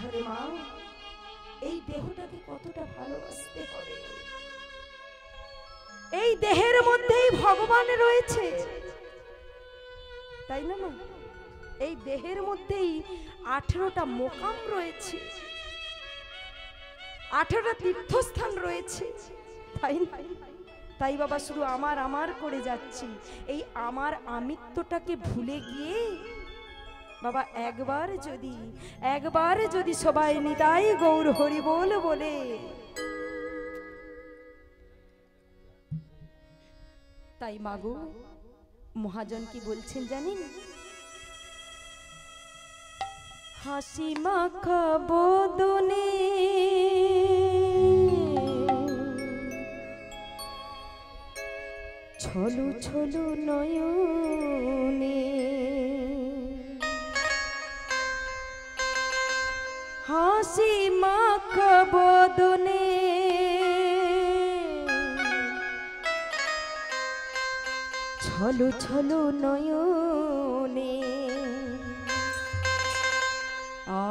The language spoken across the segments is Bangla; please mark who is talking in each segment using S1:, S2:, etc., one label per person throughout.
S1: আহারে মা, এই দেহটাকে কতটা ভালোবাসতে হবে। এই দেহের মধ্যেই ভগবান রয়েছে, তাই না মা? এই দেহের মধ্যেই 18টা মোকাম রয়েছে, 18টা তীর্থস্থান রয়েছে, তাই না? তাই বাবা শুধু আমার আমার করে যাচ্ছি, এই আমার আমিত্বটাকে ভুলে গিয়ে বাবা একবার যদি সবাই নিতাই গৌর হরি বল বলে, তাই মাগো মহাজন কি বলছেন জানেন? হাসি মাখা বদনে ছলু ছলু নয়নে, হাসি মাখা বদনে ছলু ছলু নয়নে,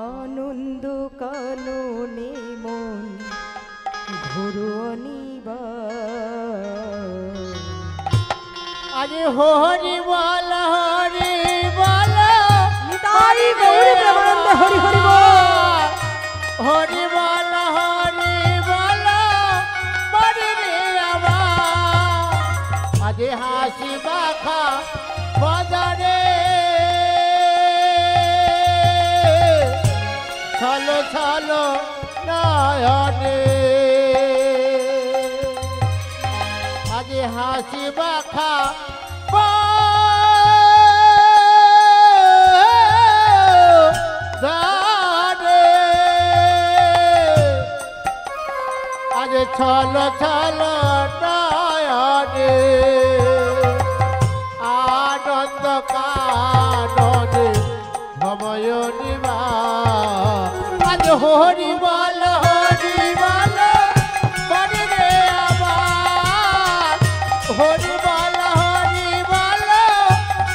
S1: আনন্দ কাননে মন ঘোরো অনিবার।
S2: আরে হরি বল হরি বল,
S1: নিতাই গৌর প্রেমানন্দ হরি হরি বল,
S2: হরি বল হরি বল মরি রে আমার। আজ হাসি মাখা বদনে ছলো ছলো নয়নে, আজ হাসি মাখা বদনে, আজ ছলো ছলো নয়নে, আনন্দ কাননে ভময় নিবা। আজ হরি বল হরি বল মরি রে আমার, হরি বল হরি বল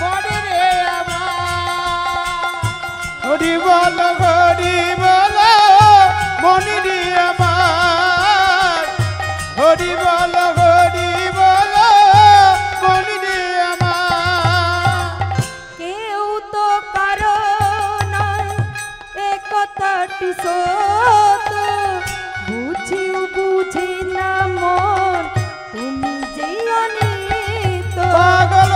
S2: মরি রে আমার,
S3: হরি বল মনি রে আমার, হরি বল মনি রে আমার।
S1: কেউ তো কারো নয় একথাটি সত, বুঝিও বুঝি না মন তুমি যে অনিত।
S3: পাগল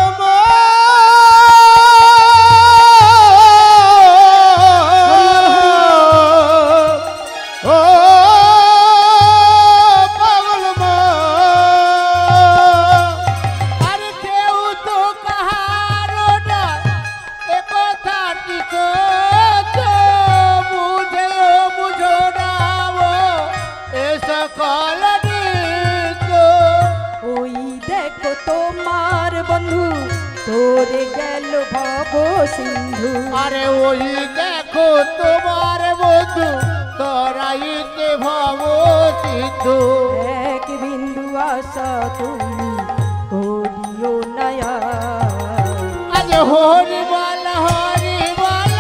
S2: আরে কেউ তো কাহারো না একথাটি সত, বুঝেও বুঝো না এ সকল নিত।
S1: ওই দেখো তোমার বন্ধু তোরে গেল ভব সিন্ধু,
S2: আরে ওই দেখো তোমার বন্ধু তরাইতে ভব সিন্ধু।
S1: এক বিন্দু আশা তুমি করিও নয়া।
S2: আজ হরি বল হরি বল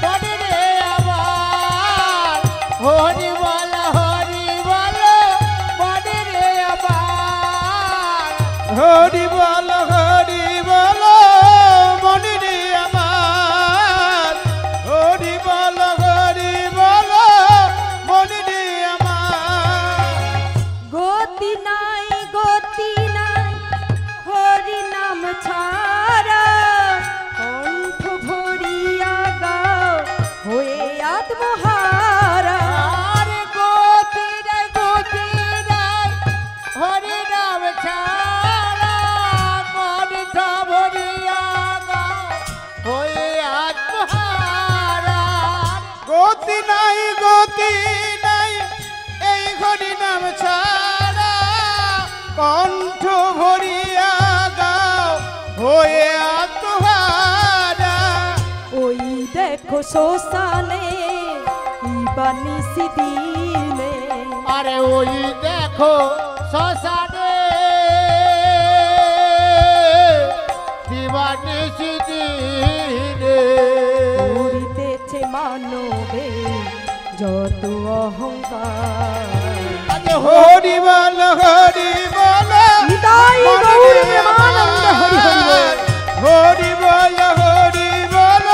S2: মরি রে আমার, হরি বল হরি বল মরি রে আমার,
S3: হরি বল মনি রে আমার, হরি বল মনি রে আমার।
S1: গতি নাই হরি নাম ছাড়া, কণ্ঠ ভরিয়া গাও হয়ে আত্মহারা।
S2: আরে গতি নাই হরি নাম ছাড়া, কণ্ঠ ভরিয়া গাও হয়ে আত্মহারা।
S3: গতি নাই এই হরি নাম ছাড়া, কণ্ঠ ভরিয়া গাও হয়ে আত্মহারা।
S1: ওই দেখো শ্মশানে ইবানিসি দিনে,
S2: আরে ওই দেখো শ্মশানে দিবানিসি দিনে,
S1: উড়িতেছে মানবে যত অহংকার।
S3: হরি বল
S1: নিতাই গৌর প্রেমানন্দ হরি হরি বল।
S3: হরি বল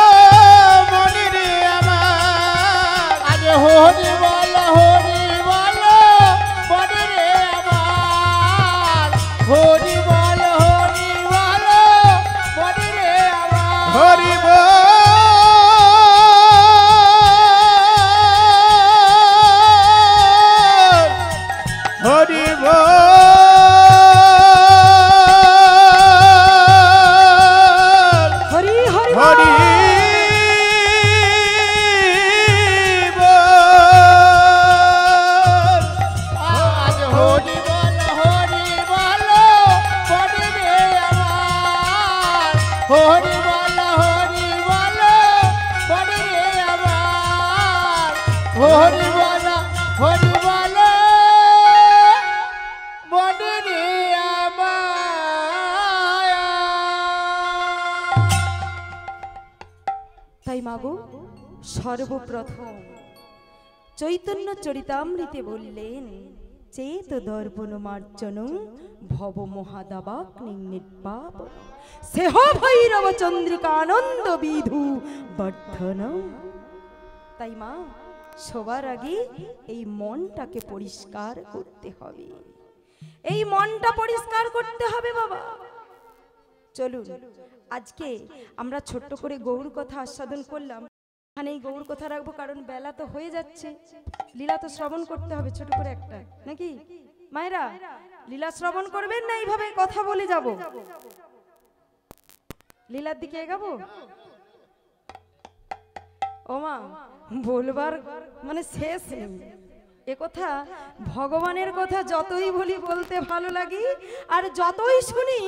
S3: মনি রে আমার।
S2: আজ হরি বল মনি রে আমার। হরি বল মনি রে আমার।
S3: হরি
S1: তাই মাগো সর্বপ্রথম চৈতন্য চরিতামৃতে বললেন, চেত দর্পণ মার্জন ভব মহাদাবাগ্নি নির্বাপ সেহ ভৈরব চন্দ্রিকা আনন্দ বিধু বর্ধন। তাই মা, সবার আগে এই মনটাকে পরিষ্কার করতে হবে, এই মনটা পরিষ্কার করতে হবে বাবা। চলুন আজকে আমরা ছোট্ট করে গৌর কথা আস্বাদন করলাম, এখানে এই গৌর কথা রাখবো, কারণ বেলা তো হয়ে যাচ্ছে, লীলা তো শ্রবণ করতে হবে ছোট করে একটা, নাকি মায়েরা? লীলা শ্রবণ করবেন না এইভাবে কথা বলে যাব? লীলার দিকে এগাবো? ও মা, বলবার মানে শেষ নেই এ কথা। ভগবানের কথা যতই বলি বলতে ভালো লাগে, আর যতই শুনি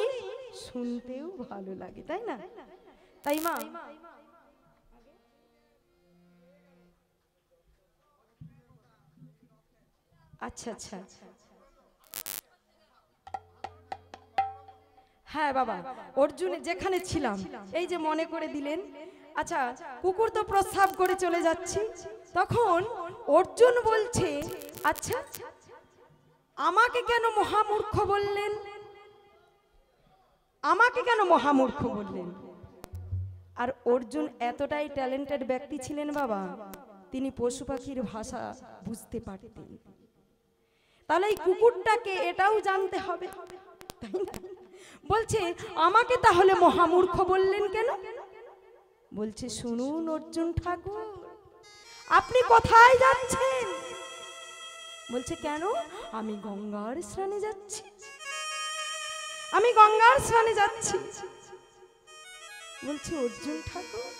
S1: শুনতেও ভালো লাগে, তাই না? তাই মা, আচ্ছা আচ্ছা, হ্যাঁ বাবা, অর্জুন যেখানে ছিলাম এই যে মনে করে দিলেন। আচ্ছা, কুকুর তো প্রস্রাব করে চলে যাচ্ছে, তখন অর্জুন বলছে, আচ্ছা আমাকে কেন মহামূর্খ বললেন? আমাকে কেন মহামূর্খ বললেন? আর অর্জুন এতটাই ট্যালেন্টেড ব্যক্তি ছিলেন বাবা, তিনি পশু পাখির ভাষা বুঝতে পারতেন। তাহলে এই কুকুরটাকে এটাও জানতে হবে, তাই না? বলছে আমাকে তাহলে মহামূর্খ বললেন কেন? বলছে শুনুন অর্জুন ঠাকুর, আপনি কোথায় যাচ্ছেন? বলছে কেন? আমি গঙ্গার স্নানে যাচ্ছি, আমি গঙ্গার স্নানে যাচ্ছি। বলছে অর্জুন ঠাকুর,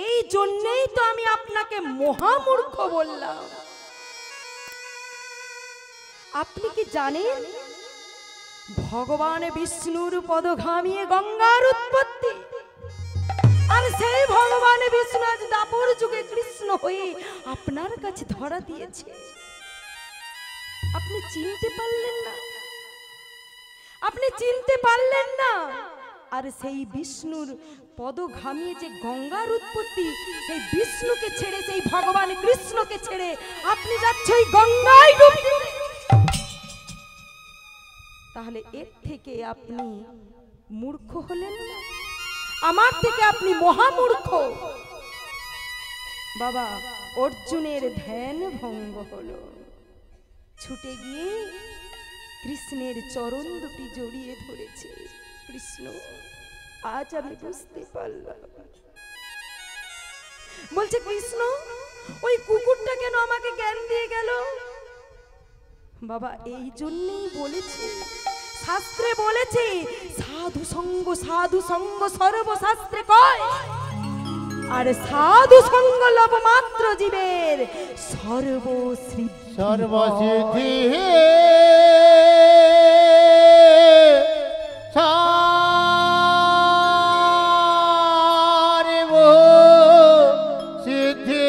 S1: এই জন্যই তো আমি আপনাকে মহামূর্খ বললাম। আপনি কি জানেন ভগবান বিষ্ণুর পদঘামিয়ে গঙ্গার উৎপত্তি, আর সেই ভগবান বিষ্ণু আজ দাপর যুগে কৃষ্ণ হয়ে আপনার কাছে ধরা দিয়েছে? আপনি চিনতে পারলেন না? আপনি চিনতে পারলেন না? আর সেই বিষ্ণুর পদঘামিয়ে যে গঙ্গার উৎপত্তি, সেই বিষ্ণুকে ছেড়ে, সেই ভগবান কৃষ্ণকে ছেড়ে আপনি যাচ্ছেন ওই গঙ্গায় ডুব দিতে। তাহলে এর থেকে আপনি মূর্খ হলেন না? আমার থেকে আপনি মহামূর্খ। বাবা, অর্জুনের ধ্যান ভঙ্গ হলো, ছুটে গিয়ে কৃষ্ণের চরণ দুটি জড়িয়ে ধরেছে। কৃষ্ণ, আজ আমি বুঝতে পারলাম। বলছে কৃষ্ণ, ওই কুকুরটা কেন আমাকে জ্ঞান দিয়ে গেল? বাবা, এই জন্যই বলেছে, শাস্ত্রে বলেছে সাধু সঙ্গ সর্বশাস্ত্রে কয়, আর সাধু সঙ্গ লব মাত্র জীবের
S2: সর্বসিদ্ধি সিদ্ধি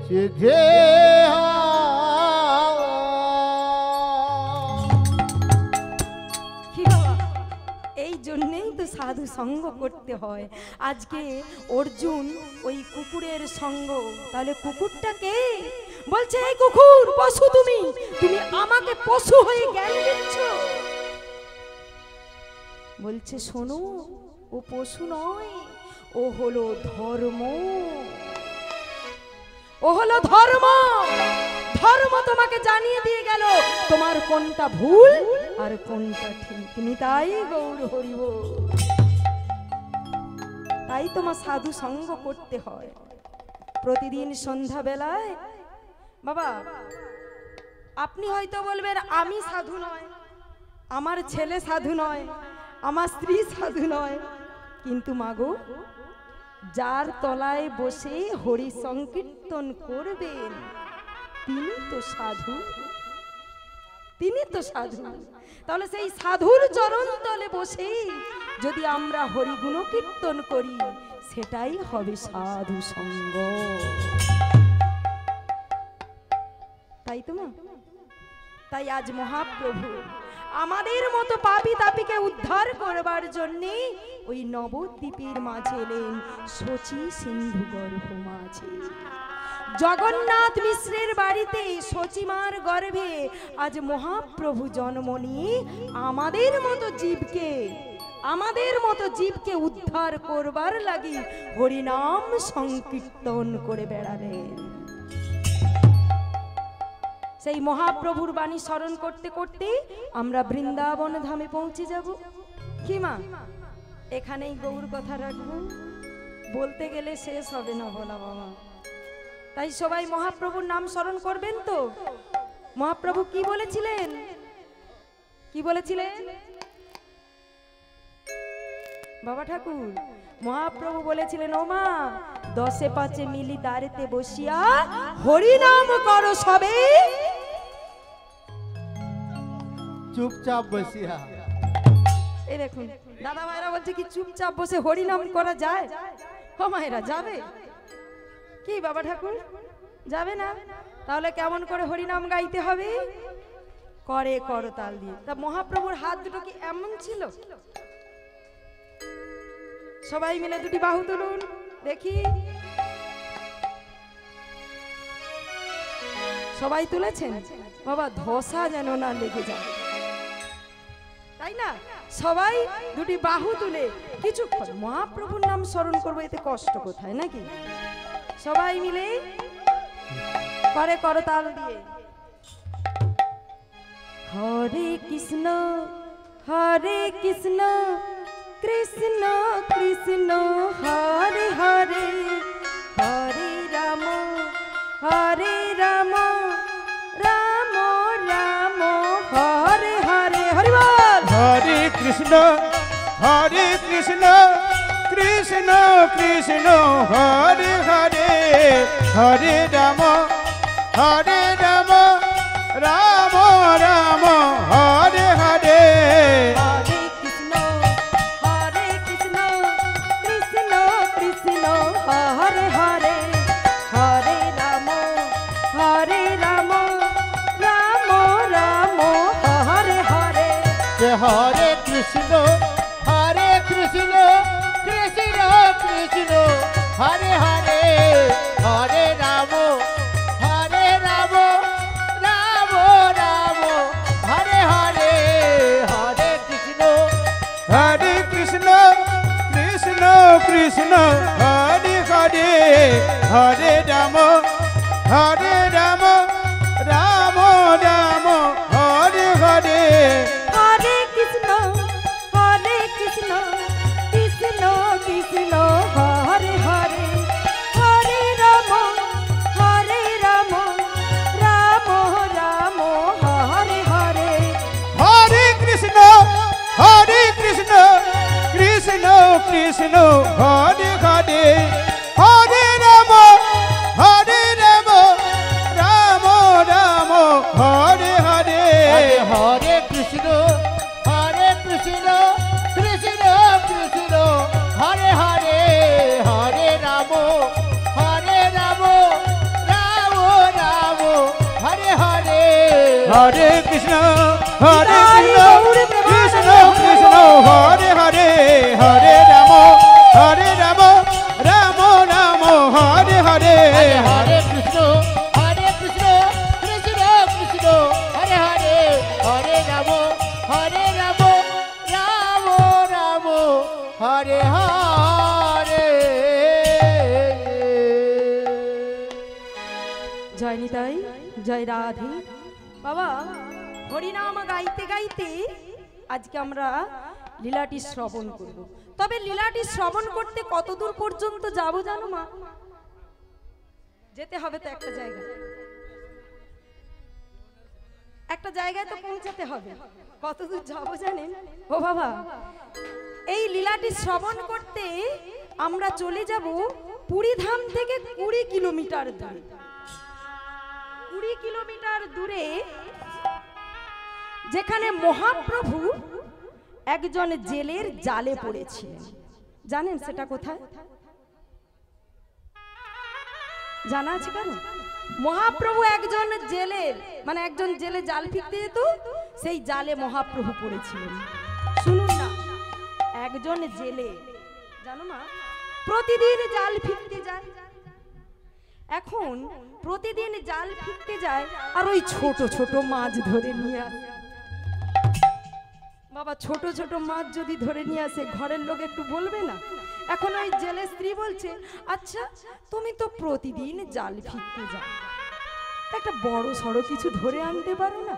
S2: সিদ্ধি।
S1: এই জন্যই তো সাধু সঙ্গ করতে করতে হয়। আজকে অর্জুন ওই কুকুরের সঙ্গ, তাহলে কুকুরটা কে? বলছে এই কুকুর পশু, তুমি তুমি আমাকে পশু হয়ে জ্ঞান দিচ্ছ। বলছে শোনো, ও পশু নয়, ও হলো ধর্ম, ও হলো ধর্ম। ধর্ম তোমাকে জানিয়ে দিয়ে গেল তোমার কোনটা ভুল আর কোনটা ঠিক। নিতাই গৌর হরিব। তাই তোমার সাধু সঙ্গ করতে হয় প্রতিদিন সন্ধ্যা বেলায়। বাবা, আপনি হয়তো বলবেন আমি সাধু নয়, আমার ছেলে সাধু নয়, আমার স্ত্রী সাধু নয়, কিন্তু মাগো, যার তলায় বসে হরি সংকীর্তন করবেন তিনি তো সাধু, তিনি তো সাধু। তাহলে সেই সাধুর চরণ তলে বসে যদি আমরা হরি গুণ কীর্তন করি, সেটাই হবে সাধু সঙ্গ। তাই তো মা? তাই আজ মহাপ্রভু আমাদের মতো পাপী তাপীকে উদ্ধার করবার জন্য ওই নবদ্বীপের মাঝে এলেন, শচী সিন্ধু গর্ভ মাঝে। জগন্নাথ মিশ্রের বাড়িতে শচীমার গর্ভে আজ মহাপ্রভু জন্ম নিয়ে আমাদের মতো জীবকে উদ্ধার করবার লাগি হরিনাম সংকীর্তন করে বেড়ালেন। সেই মহাপ্রভুর বাণী স্মরণ করতে করতে আমরা বৃন্দাবন ধামে পৌঁছে যাব। কি মা, এখানেই গৌর কথা রাখবো, বলতে গেলে শেষ হবে না বলা বাবা। তাই সবাই মহাপ্রভুর নাম স্মরণ করবেন তো। মহাপ্রভু কি বলেছিলেন? কি বলেছিলেন বাবা ঠাকুর? মহাপ্রভু বলেছিলেন, ও মা, 10-5 মিলি দাঁড়িতে বসিয়া হরি নাম করো সবে
S2: চুপচাপ বসিয়া।
S1: এই দেখুন দাদা ভাইরা বলছে কি চুপচাপ বসে হরি নাম করা যায়? ও মায়েরা যাবে কি বাবা ঠাকুর? যাবে না? তাহলে কেমন করে হরি নাম গাইতে হবে? করে করতাল দিয়ে। তা মহাপ্রভুর হাত দুটো কি এমন ছিল? সবাই মিলে দুটি বাহু তুলুন দেখি। সবাই তুলেছেন? বাবা ধসা যেন না লেগে যায়, তাই না? সবাই দুটি বাহু তুলে কিছুক্ষণ মহাপ্রভুর নাম স্মরণ করবো, এতে কষ্ট কোথায় নাকি? সবাই মিলে করে করতাল দিয়ে হরে কৃষ্ণ কৃষ্ণ কৃষ্ণ হরে হরে, হরে রাম রাম রাম হরে হরে। হরি বল।
S3: হরে কৃষ্ণ কৃষ্ণ কৃষ্ণ হরে হরে, হরে রাম রাম রাম হরে হরে।
S1: হরে কৃষ্ণ কৃষ্ণ কৃষ্ণ হরে হরে, হরে রাম রাম রাম হরে হরে।
S2: হরে কৃষ্ণ কৃষ্ণ কৃষ্ণ হরে হরে, হরে রাম রাম রাম হরে হরে, হরে কৃষ্ণ
S3: কৃষ্ণ কৃষ্ণ হরে হরে, হরে রাম রাম রাম হরে হরে।
S1: হরে কৃষ্ণ কৃষ্ণ কৃষ্ণ হরে হরে, হরে রাম রাম রাম হরে হরে।
S3: হরে কৃষ্ণ কৃষ্ণ কৃষ্ণ হরে হরে, হরে রাম রাম রাম হরে হরে।
S2: হরে কৃষ্ণ কৃষ্ণ কৃষ্ণ হরে হরে, হরে রাম রাম রাম হরে হরে।
S3: হরে কৃষ্ণ কৃষ্ণ কৃষ্ণ হরে হরে, হরে রাম হরে
S2: হরে হরে কৃষ্ণ কৃষ্ণ কৃষ্ণ হরে হরে হরে রাম রাম রাম হরে হরে।
S1: জয় নিতাই, জয় রাধে। বাবা, হরিনাম গাইতে গাইতে আজকে আমরা লীলাটি শ্রবণ করব। তবে লীলাটি শ্রবণ করতে কতদূর পর্যন্ত যাব জানো মা? যেতে হবে তো একটা জায়গায় তো পৌঁছাতে হবে। কতদূর যাব জানেন? ও বাবা, এই লীলাটি শ্রবণ করতে আমরা চলে যাব পুরী ধাম থেকে 20 কিলোমিটার দূরে। 20 কিলোমিটার দূরে যেখানে মহাপ্রভু একজন জেলের জালে পড়েছিলেন। জানেন সেটা কোথায়? জানা আছে কারণ? মহাপ্রভু একজন জেলের, মানে একজন জেলে জাল ফিরতে যেত, সেই জালে মহাপ্রভু পড়েছিলেন। শুনুন না, একজন জেলে, জানো মা, প্রতিদিন জাল ফিরতে যায়। এখন প্রতিদিন জাল ফিরতে যায় আর ওই ছোট ছোট মাছ ধরে নিয়ে আসে। বাবা, ছোট ছোট মাছ যদি ধরে নিয়ে আসে, ঘরের লোক একটু বলবে না? এখন ওই জেলের স্ত্রী বলছে, আচ্ছা তুমি তো প্রতিদিন জাল ফিরতে যাও, একটা বড় সড়ো কিছু ধরে আনতে পারো না?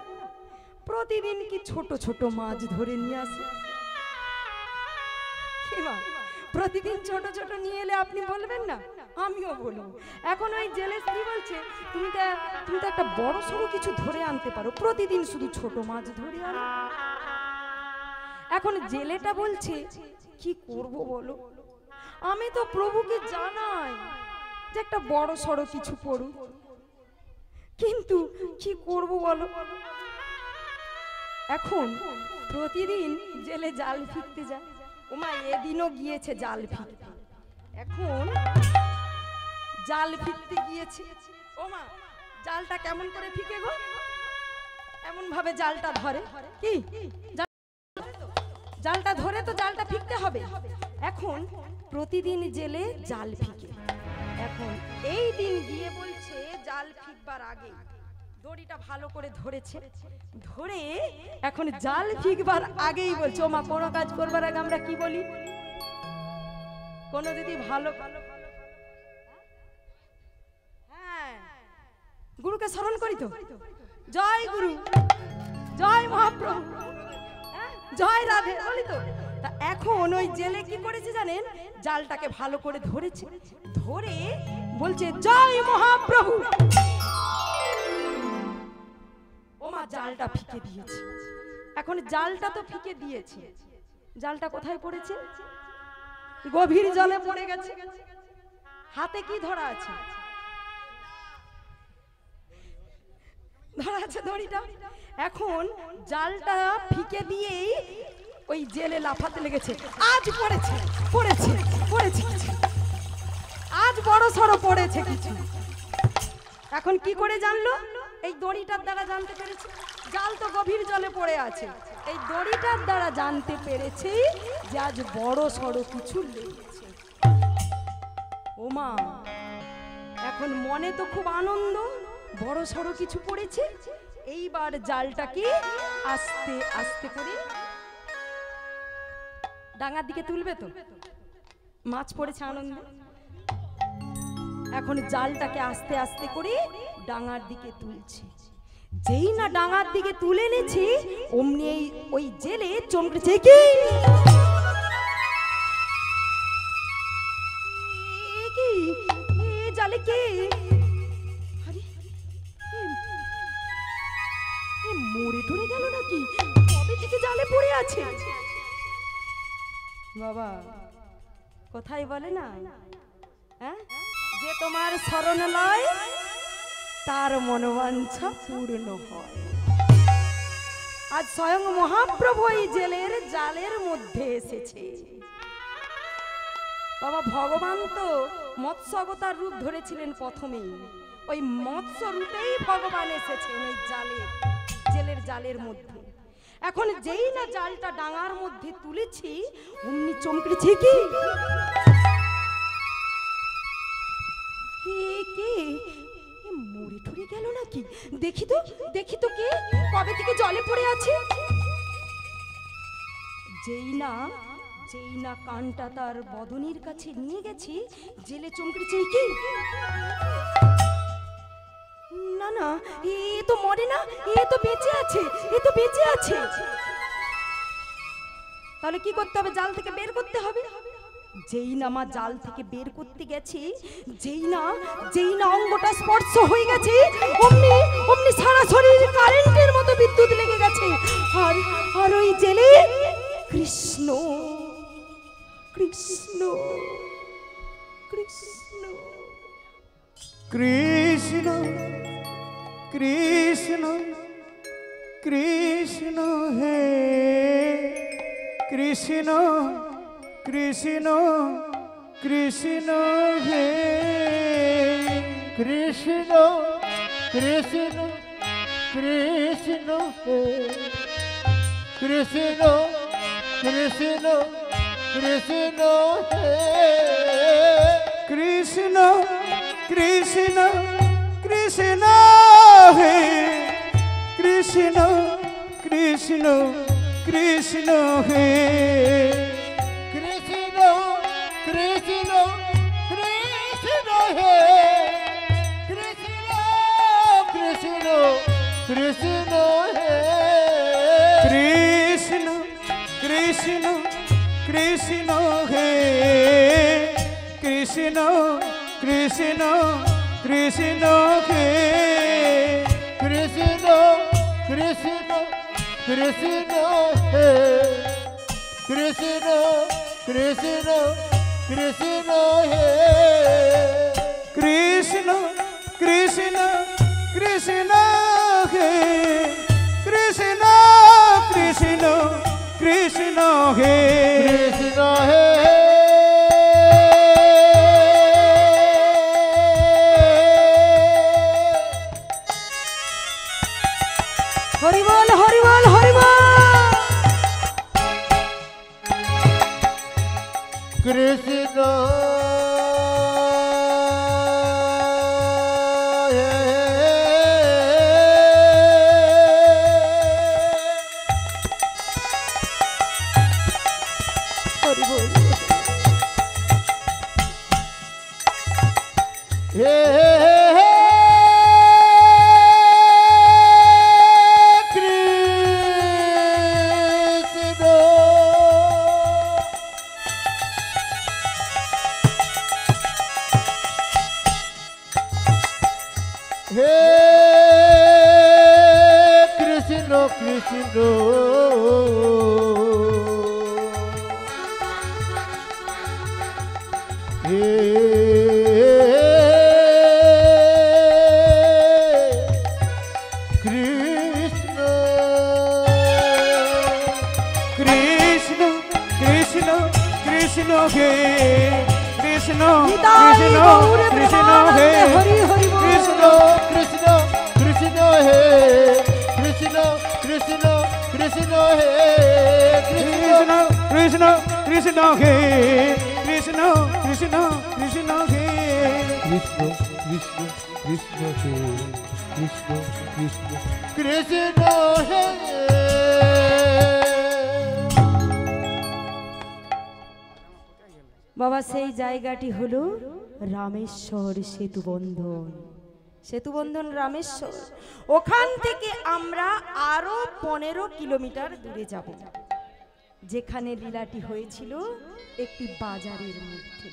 S1: প্রতিদিন কি ছোট ছোট মাছ ধরে নিয়ে আসে? প্রতিদিন ছোট ছোট নিয়ে এলে আপনি বলবেন না? আমিও বলবো। এখন ওই জেলের স্ত্রী বলছে, তুমি তো একটা বড় সড়ো কিছু ধরে আনতে পারো, প্রতিদিন শুধু ছোট মাছ ধরে আনো। এখন জেলেটা বলছে, কি করব বলো, আমি তো প্রভুকে জানাই যে একটা বড় সড়ো কিছু করু, কিন্তু কি করব বলো। এখন প্রতিদিন জেলে জাল ফিরতে যায়। ওমা, এদিনও গিয়েছে জাল ফিরতে। এখন জাল ফিরতে গিয়েছে, ওমা জালটা কেমন করে ফিকে গো? এমন ভাবে জালটা ধরে, কি জালটা ধরে তো জালটা ফিকতে হবে। এখন প্রতিদিন জেলে জাল ফিকে। এখন এই দিন গিয়ে বলছে, জাল ফিকবার আগে দড়িটা ভালো করে ধরেছে, ধরে এখন জাল ফিকবার আগেই বলছে, ও মা, কোনো কাজ করবার আগে আমরা কি বলি? কোনো দিদি ভালো, হ্যাঁ, গুরুকে স্মরণ করি তো, জয় গুরু, জয় মহাপ্রভু, জয় রাধে বলি তো। তা এখন ওই জেলে কি করেছে জানেন? জালটাকে ভালো করে ধরেছে, ধরে বলছে, জয় মহাপ্রভু। ওমা, জালটা ফিকে দিয়েছে। এখন জালটা তো ফিকে দিয়েছে, জালটা কোথায় পড়েছে? গভীর জলে পড়ে গেছে। হাতে কি ধরা আছে? ধরা আছে দড়িটা। এখন জালটা ফিকে দিয়েই ওই জেলে লাফাতে লেগেছে। আজ পড়েছে পড়েছে পড়েছে কিছু, আজ বড় সড়ো পড়েছে কিছু। এখন কি করে জানলো? এই দড়িটার দ্বারা জানতে পেরেছে। জাল তো গভীর জলে পড়ে আছে, এই দড়িটার দ্বারা জানতে পেরেছে যে আজ বড় সড়ো কিছু লেগেছে। ওমা, এখন মনে তো খুব আনন্দ, বড় সড়ো কিছু পড়েছে। এইবার জালটাকে আস্তে আস্তে করে ডাঙার দিকে তুলবে তো, মাছ পড়েছে আনন্দে। এখন জালটাকে আস্তে আস্তে করে ডাঙার দিকে তুলছে। যেই না ডাঙার দিকে তুলে নেছে, অমনি ওই জেলে চমকেছে, কি জালে কে? মরে টরে গেল নাকি? কবে থেকে জালে পড়ে আছে? বাবা, কোথায় বলে না, হ্যাঁ, যে তোমার শরণ লয় তার মনোবাঞ্ছা পূর্ণ হয়। আজ স্বয়ং মহাপ্রভু এই জেলের জালের মধ্যে এসেছে। বাবা, ভগবান তো মৎস্য অবতার রূপ ধরেছিলেন প্রথমেই, ওই মৎস্য রূপেই ভগবান এসেছেন ওই জেলের জালের মধ্যে। এখন যেই না জালটা ডাঙার মধ্যে তুলেছি, অমনি চমকেছে, কি কে মরে ঠরে গেল নাকি? দেখি তো কে কবে থেকে জলে পড়ে আছে। যেই না কানটা তার বদনির কাছে নিয়ে গেছি, জেলে চমকেছে। কি না না, এ তো মরে না, এ তো বেঁচে আছে। তাহলে কি করতে হবে? জাল থেকে বের করতে হবে। যেই না মা জাল থেকে বের করতে গেছে, যেই না অঙ্গটা স্পর্শ হয়ে গেছে, অমনি সারা শরীর কারেন্টের মতো বিদ্যুৎ লেগে গেছে। আর ওই জেলে কৃষ্ণ কৃষ্ণ কৃষ্ণ
S3: কৃষ্ণ কৃষ্ণ কৃষ্ণ হে কৃষ্ণ কৃষ্ণ কৃষ্ণ হে
S2: কৃষ্ণ কৃষ্ণ কৃষ্ণ হে কৃষ্ণ কৃষ্ণ কৃষ্ণ হে
S3: কৃষ্ণ কৃষ্ণ কৃষ্ণ হে কৃষ্ণ কৃষ্ণ কৃষ্ণ হে
S2: কৃষ্ণ কৃষ্ণ কৃষ্ণ হে কৃষ্ণ কৃষ্ণ কৃষ্ণ হে
S3: কৃষ্ণ কৃষ্ণ কৃষ্ণ হে কৃষ্ণ কৃষ্ণ কৃষ্ণ হে
S2: কৃষ্ণ কৃষ্ণ কৃষ্ণ হে কৃষ্ণ কৃষ্ণ কৃষ্ণ হে
S3: কৃষ্ণ কৃষ্ণ কৃষ্ণ হে কৃষ্ণ কৃষ্ণ কৃষ্ণ হে
S2: কৃষ্ণ হে
S1: হরি বল হরি বল হরি বল।
S2: কৃষ্ণ
S1: হরি বল।
S2: হে হে কৃষ্ণ কৃষ্ণ হে কৃষ্ণ
S3: কৃষ্ণ কৃষ্ণ কৃষ্ণ হে কৃষ্ণ
S1: নিতাই
S3: কৃষ্ণ
S1: গৌরে
S3: কৃষ্ণ হে
S1: প্রেমানন্দে হরি হরি বল।
S2: কৃষ্ণ কৃষ্ণ কৃষ্ণ হে কৃষ্ণ কৃষ্ণ কৃষ্ণ হে
S3: কৃষ্ণ কৃষ্ণ কৃষ্ণ হে কৃষ্ণ কৃষ্ণ কৃষ্ণ হে
S2: কৃষ্ণ কৃষ্ণ কৃষ্ণ হে কৃষ্ণ কৃষ্ণ কৃষ্ণ হে
S1: বাবা সেই জায়গাটি হলো রামেশ্বর সেতুবন্ধন রামেশ্বর। ওখান থেকে আমরা আরো 15 কিলোমিটার দূরে যাব, যেখানে লীলাটি হয়েছিল একটি বাজারের মধ্যে।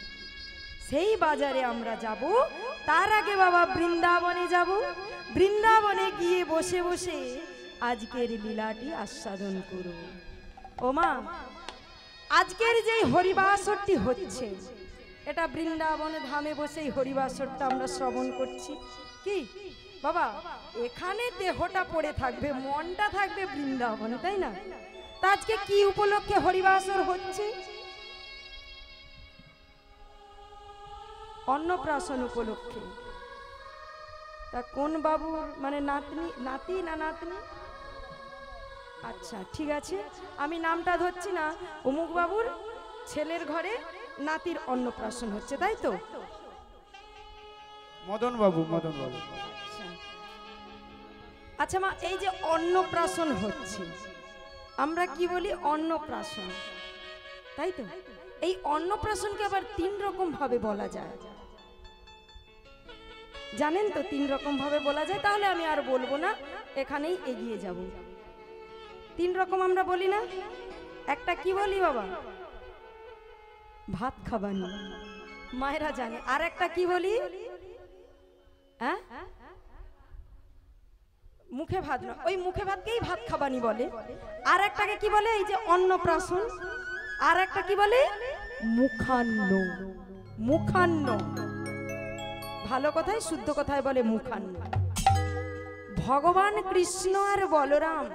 S1: সেই বাজারে আমরা যাব। তার আগে বাবা বৃন্দাবনে যাব। বৃন্দাবনে গিয়ে বসে বসে আজকের লীলাটি আস্বাদন করব। ও মা, আজকের যে হরিবাসরটি হচ্ছে, এটা বৃন্দাবনে ধামে বসেই হরিবাসরটা আমরা শ্রবণ করছি। কি বাবা, এখানে দেহটা পড়ে থাকবে, মনটা থাকবে বৃন্দাবনে, তাই না? তা আজকে কি উপলক্ষে হরিবাসর হচ্ছে? অন্নপ্রাশন উপলক্ষে। তা কোন বাবুর মানে নাতি না নাতনি? আচ্ছা ঠিক আছে, আমি নামটা ধরছি না। অমুক বাবুর ছেলের ঘরে নাতির অন্নপ্রাশন হচ্ছে, তাই তো?
S3: মদন বাবু।
S1: আচ্ছা আচ্ছা মা, এই যে অন্নপ্রাশন হচ্ছে, আমরা কি বলি অন্নপ্রাশন, তাই তো? এই অন্নপ্রাশনকে আবার 3 রকম ভাবে বলা যায়, জানেন তো? 3 রকম ভাবে বলা যায়। তাহলে আমি আর বলবো না, এখানেই এগিয়ে যাব। 3 রকম আমরা বলি না? একটা কি বলি বাবা? ভাত খাবানি, মায়েরা জানে। আর একটা কি বলি? হ্যাঁ, মুখে ভাত না, ওই মুখে ভাতকেই ভাত খাবানি বলে। আর একটাকে কি বলে? এই যে অন্নপ্রাশন। আর একটা কি বলে? মুখান্ন। মুখান্ন ভালো কথায়, শুদ্ধ কথায় বলে মুখান্ন। ভগবান কৃষ্ণ আর বলরাম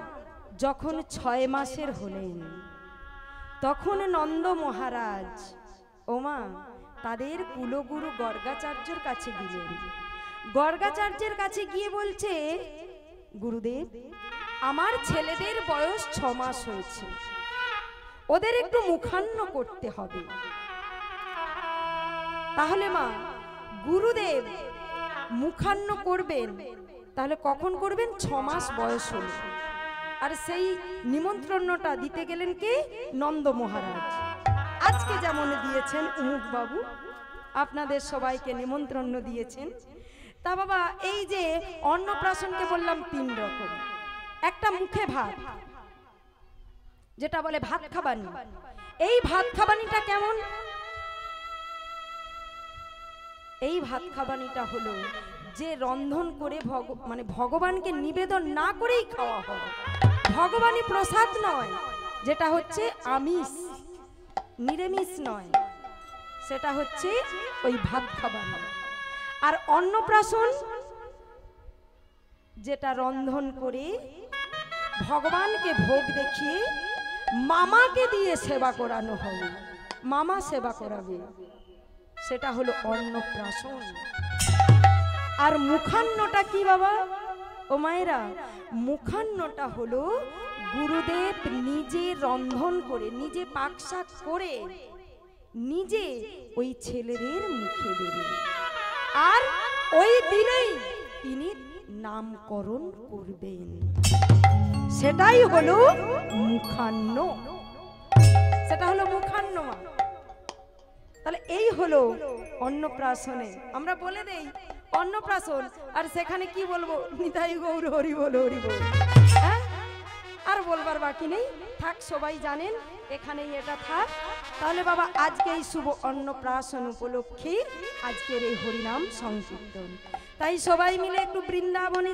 S1: যখন 6 মাসের হলেন, তখন নন্দ মহারাজ ওমা তাদের কুলগুরু গর্গাচার্যের কাছে গেলেন। গর্গাচার্যের কাছে গিয়ে বলছে, গুরুদেব, আমার ছেলেদের বয়স 6 মাস হয়েছে, ওদের একটু মুখান্ন করতে হবে। তাহলে মা, গুরুদেব মুখান্ন করবেন, তাহলে কখন করবেন? 6 মাস বয়স হল। আর সেই নিমন্ত্রণটা দিতে গেলেন কে? নন্দ মহারাজ। আজকে যেমন দিয়েছেন উমুক বাবু, আপনাদের সবাইকে নিমন্ত্রণ দিয়েছেন। তা বাবা, এই যে অন্নপ্রাশনকে বললাম 3 রকম। একটা মুখে ভাত, যেটা বলে ভাত খাবানি। এই ভাত খাবানিটা কেমন? এই ভাত খাবানিটা হলো যে রন্ধন করে মানে ভগবানকে নিবেদন না করেই খাওয়া হয়, ভগবানী প্রসাদ নয়, যেটা হচ্ছে আমিষ, নিরামিষ নয়, সেটা হচ্ছে ওই ভাত খাবানি। আর অন্নপ্রাশন যেটা রন্ধন করে ভগবানকে ভোগ দেখিয়ে মামাকে দিয়ে সেবা করানো হবে, মামা সেবা করাবে, সেটা হলো অন্নপ্রাশন। আর মুখান্নটা কি বাবা? ও মায়েরা, মুখান্নটা হলো গুরুদেব নিজে রন্ধন করে, নিজে পাকশাক করে, নিজে ওই ছেলেদের মুখে দেবেন। আর ওই দিনেই তিনি নামকরণ করবেন, সেটাই হলো মুখান্ন। সেটা হলো মুখান্ন মা। তাহলে এই হলো অন্নপ্রাশনে। আমরা বলে দেই অন্নপ্রাশন, আর সেখানে কি বলবো? নিতাই গৌর হরি বল, হরি বল। হ্যাঁ, আর বলবার বাকি নেই, থাক, সবাই জানেন, এখানেই এটা থাক। তাহলে বাবা, আজকে এই শুভ অন্নপ্রাশন উপলক্ষে আজকের এই হরিনাম সংকীর্তন, তাই সবাই মিলে একটু বৃন্দাবনে